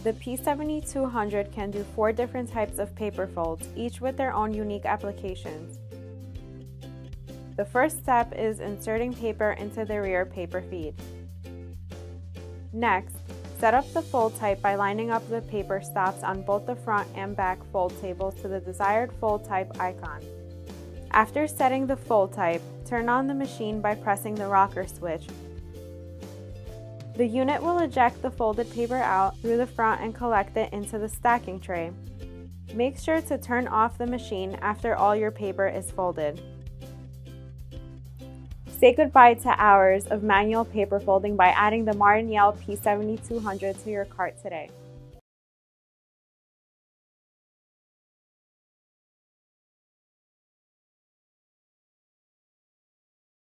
The P7200 can do 4 different types of paper folds, each with their own unique applications. The first step is inserting paper into the rear paper feed. Next, set up the fold type by lining up the paper stops on both the front and back fold tables to the desired fold type icon. After setting the fold type, turn on the machine by pressing the rocker switch. The unit will eject the folded paper out through the front and collect it into the stacking tray. Make sure to turn off the machine after all your paper is folded. Say goodbye to hours of manual paper folding by adding the Martin Yale P7200 to your cart today.